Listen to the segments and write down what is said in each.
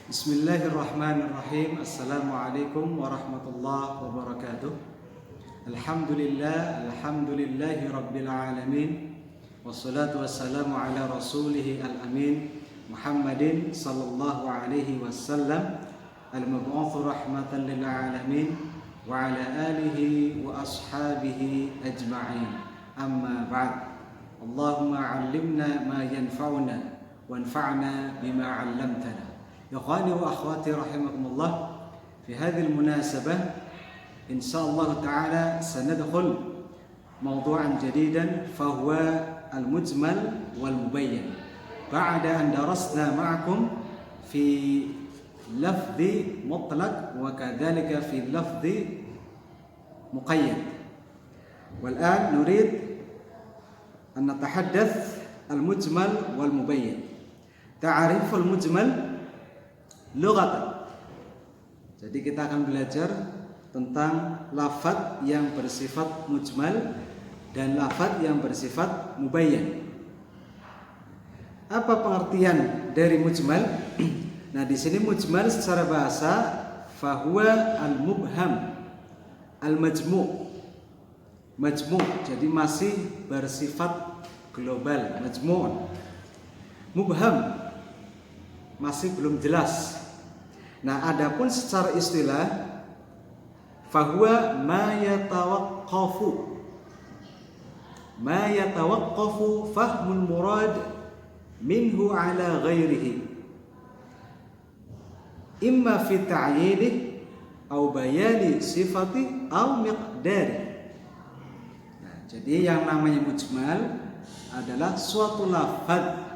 Bismillahirrahmanirrahim. Assalamualaikum warahmatullahi wabarakatuh. Alhamdulillahi rabbil alamin. Wassalatu wassalamu ala rasulih al-amin Muhammadin sallallahu alaihi wasallam, al-mab'uts rahmatan lil alamin, wa ala alihi wa ashabihi ajma'in. Amma ba'd. Allahumma 'allimna ma yanfa'una wanfa'na bima 'allamtana. Ikhwani wa akhwati rahimakumullah, fi hadhihi al-munasabah insyaallah ta'ala sanadkhul mawdu'an jadidan fahuwa al-mujmal wal mubayyan ba'da an darasna ma'akum fi lafzi mutlaq wa kadhalika fi lafzi muqayyad. Wal an nurid an natahaddath al-mujmal wal mubayyan. Ta'rif al-mujmal lughatan. Jadi kita akan belajar tentang lafaz yang bersifat mujmal dan lafaz yang bersifat mubayyan. Apa pengertian dari mujmal? Nah, di sini mujmal secara bahasa fahuwa al-mubham al-majmu'. Majmu', jadi masih bersifat global, majmu'. Mubham masih belum jelas. Nah, adapun secara istilah fahuwa ma yatawaqqafu fahmul murad minhu ala ghairihi imma fi ta'yinihi aw bayani sifati aw miqdari. Nah, jadi yang namanya mujmal adalah suatu lafaz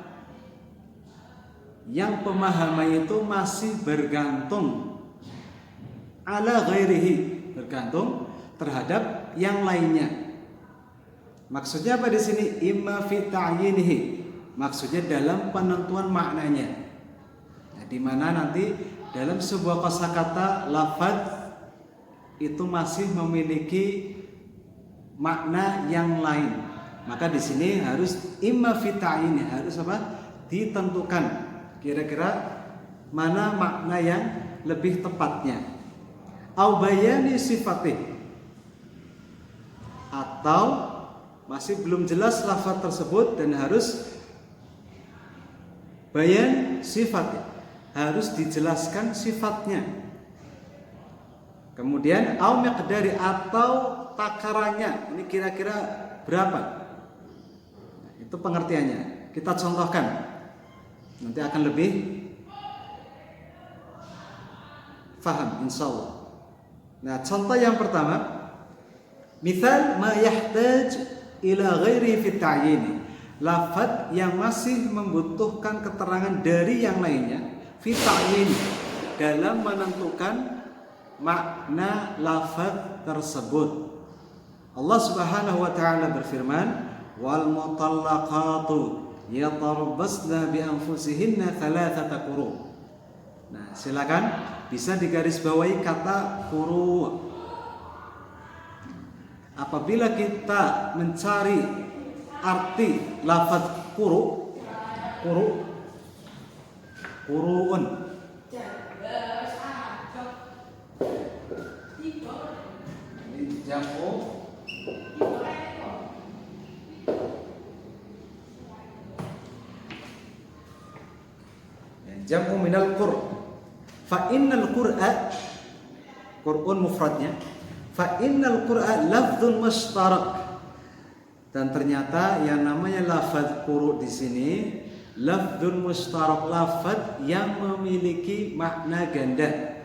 yang pemahaman itu masih bergantung ala ghairihi, bergantung terhadap yang lainnya. Maksudnya apa di sini? Imma fi ta'yinihi, maksudnya dalam penentuan maknanya. Nah, di mana nanti dalam sebuah kosakata lafaz itu masih memiliki makna yang lain. Maka di sini harus imma fi ta'yini, harus apa? Ditentukan kira-kira mana makna yang lebih tepatnya. Au bayani sifatih, atau masih belum jelas lafaz tersebut dan harus bayan sifatih, harus dijelaskan sifatnya. Kemudian au miqdari, atau takarannya, ini kira-kira berapa. Nah, itu pengertiannya. Kita contohkan, nanti akan lebih faham insyaallah. Nah, contoh yang pertama, misal ma yahtaj ila ghairi fi ta'yini, lafaz yang masih membutuhkan keterangan dari yang lainnya fi ta'yini, dalam menentukan makna lafaz tersebut. Allah Subhanahu wa taala berfirman, wal mutallaqatu yatarabbasna bi anfusihinna thalathata quru. Nah, silakan bisa digarisbawahi kata quru. Apabila kita mencari arti lafaz quru, quruun, ini jamu jamu minal qur. Fa innal qur'a, qur'un mufradnya, fa innal qur'a lafdzun mushtarak. Dan ternyata yang namanya lafaz quru di sini lafdzun mushtarak, lafaz yang memiliki makna ganda.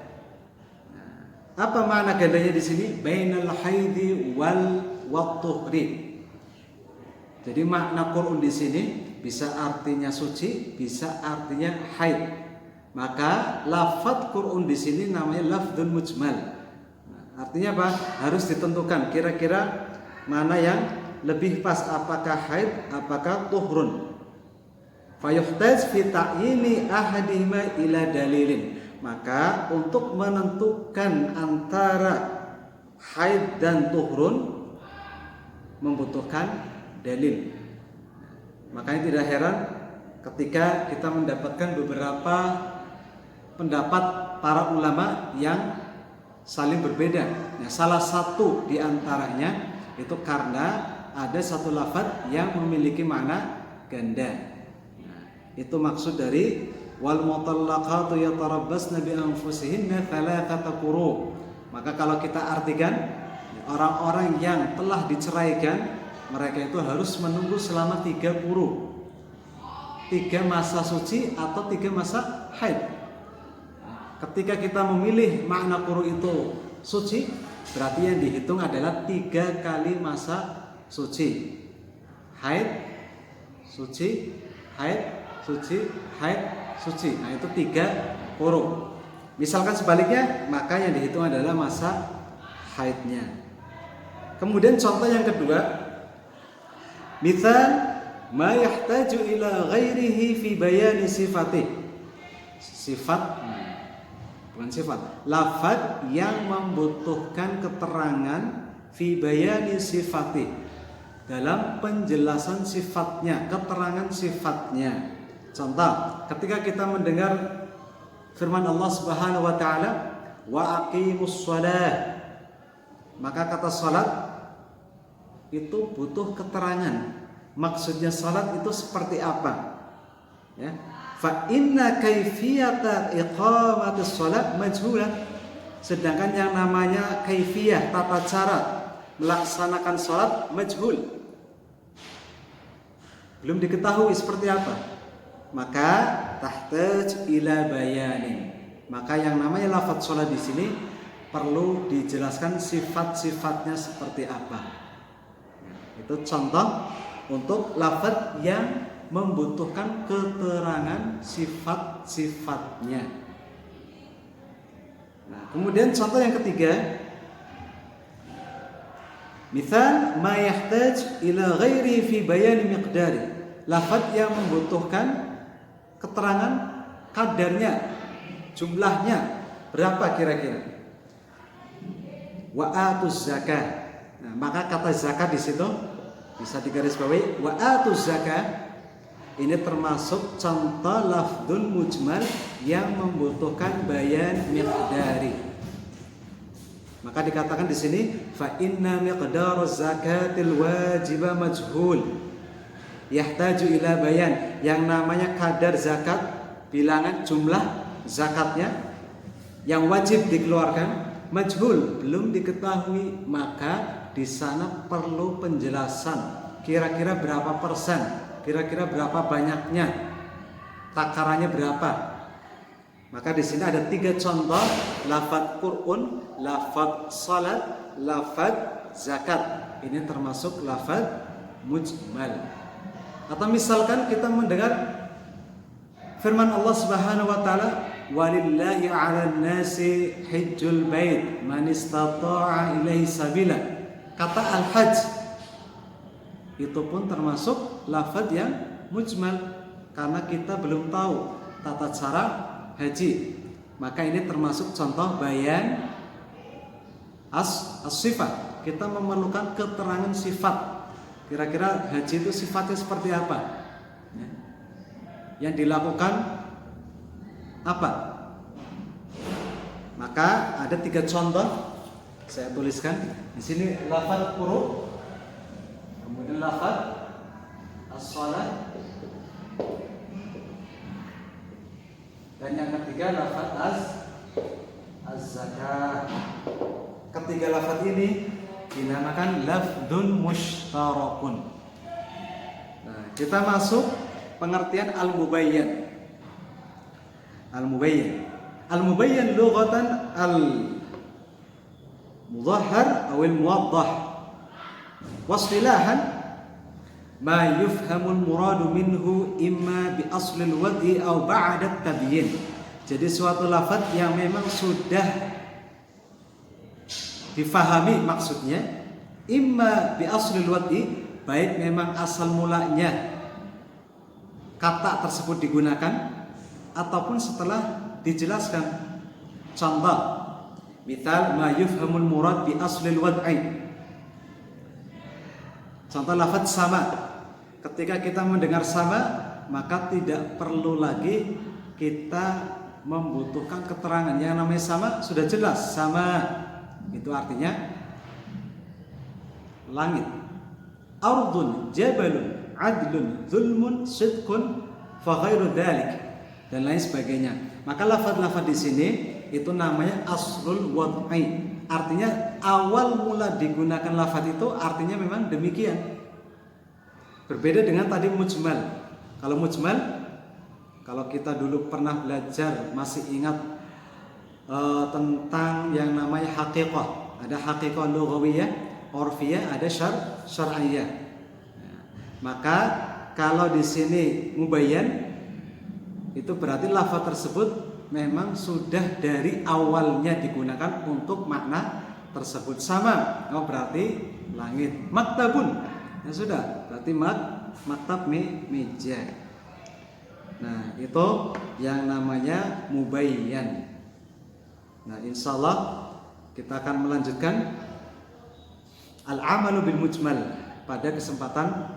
Apa makna gandanya di sini? Bainal haidi wal tuhri. Jadi makna qur'un di sini bisa artinya suci, bisa artinya haid. Maka lafaz Qur'an di sini namanya lafdzun mujmal. Nah, artinya apa? Harus ditentukan kira-kira mana yang lebih pas, apakah haid, apakah tuhrun. Fayuhtaj fi ta'yini ahadihima ila dalilin. Maka untuk menentukan antara haid dan tuhrun membutuhkan dalil. Makanya tidak heran ketika kita mendapatkan beberapa pendapat para ulama yang saling berbeda. Nah, salah satu di antaranya itu karena ada satu lafadz yang memiliki makna ganda. Nah, itu maksud dari wal mutallaqatu yatarabbasna bi anfusihinna thalathata quru. Maka kalau kita artikan, orang-orang yang telah diceraikan, mereka itu harus menunggu selama 3 quru. 3 masa suci atau 3 masa haid. Ketika kita memilih makna quru itu suci, berarti yang dihitung adalah 3 kali masa suci. Haid, suci, haid, suci, haid, suci. Nah, itu 3 quru. Misalkan sebaliknya, maka yang dihitung adalah masa haidnya. Kemudian contoh yang kedua, misal ma yahtaju ila ghairihi fi bayani sifatih. Sifat, bukan sifat, lafaz yang membutuhkan keterangan fi bayani sifatih, dalam penjelasan sifatnya, keterangan sifatnya. Contoh, ketika kita mendengar firman Allah Subhanahu wa taala, wa aqimus shalah, maka kata salat itu butuh keterangan. Maksudnya salat itu seperti apa? Ya. Fa inna kaifiyata iqamatis shalat majhulah. Sedangkan yang namanya kaifiyah, tata cara melaksanakan salat, majhul, belum diketahui seperti apa. Maka tahtaj ila bayanin. Maka yang namanya lafaz salat di sini perlu dijelaskan sifat-sifatnya seperti apa. Itu contoh untuk lafaz yang membutuhkan keterangan sifat-sifatnya. Nah, kemudian contoh yang ketiga, misal ma yahtaj ila ghairi fi bayan miqdari. Lafaz yang membutuhkan keterangan kadarnya, jumlahnya berapa kira-kira. Wa atuz zakah. Nah, maka kata zakat di situ bisa digarisbawahi, wa atuz zakah. Ini termasuk contoh lafdzul mujmal yang membutuhkan bayan miqdari. Maka dikatakan di sini fa inna miqdar zakatil wajibah majhul yahtaju ila bayan. Yang namanya kadar zakat, bilangan jumlah zakatnya yang wajib dikeluarkan, majhul, belum diketahui. Maka di sana perlu penjelasan, kira-kira berapa persen, kira-kira berapa banyaknya, takarannya berapa. Maka di sini ada 3 contoh lafaz Qur'an, lafaz salat, lafaz zakat. Ini termasuk lafaz mujmal. Atau misalkan kita mendengar firman Allah Subhanahu wa taala, walillahi 'alan nasi hajjul bait man istata'a ilaihi sabila. Kata al-hajj itu pun termasuk lafaz yang mujmal karena kita belum tahu tata cara haji. Maka ini termasuk contoh bayan as-sifat. Kita memerlukan keterangan sifat. Kira-kira haji itu sifatnya seperti apa? Yang dilakukan apa? Maka ada 3 contoh saya tuliskan di sini, lafaz quru, kemudian lafaz as-shalah, dan yang ketiga lafaz az-zakah. Ketiga lafaz ini dinamakan lafdzun mushtarakun. Nah, kita masuk pengertian al-mubayyan. Al-mubayyan. Al-mubayyan lughatan al-mudhahhar atau al-muwaddah. Wastilahan ma yufhamul muradu minhu imma bi aslil wad'i aw ba'da tabyin. Jadi suatu lafaz yang memang sudah difahami maksudnya, imma bi aslil wad'i, baik memang asal mulanya kata tersebut digunakan ataupun setelah dijelaskan. Contoh, misal ma yufhamul murad bi aslil wad'i. Contoh lafaz sama. Ketika kita mendengar sama, maka tidak perlu lagi kita membutuhkan keterangan. Yang namanya sama sudah jelas, sama itu artinya langit. Ardun, jabalun, adlun, zulmun, sidqun, fa ghairu dzalik dan lain sebagainya. Maka lafaz-lafaz di sini itu namanya aslul wad'i. Artinya awal mula digunakan lafaz itu artinya memang demikian. Berbeda dengan tadi mujmal. Kalau mujmal, kalau kita dulu pernah belajar masih ingat tentang yang namanya haqiqah. Ada haqiqah lughawiyah, urfiyah, ada syar'iyah. Maka kalau di sini mubayyan itu berarti lafaz tersebut memang sudah dari awalnya digunakan untuk makna tersebut. Sama, berarti langit. Maktabun, ya sudah, berarti maktab meja. Nah, itu yang namanya mubayyan. Nah, insyaallah kita akan melanjutkan al-amalu bil mujmal pada kesempatan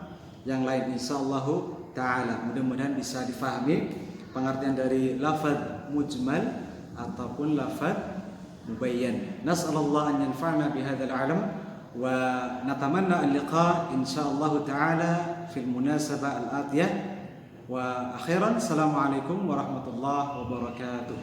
yang lain insyaallah taala. Mudah-mudahan bisa difahami pengertian dari lafaz mujmal ataupun lafaz mubayyan. Nas'alullah an yanfa'na bihadzal 'ilm wa natamanna al-liqa insyaallah taala fil munasabah al-atiyah. Wa akhiran, assalamualaikum warahmatullahi wabarakatuh.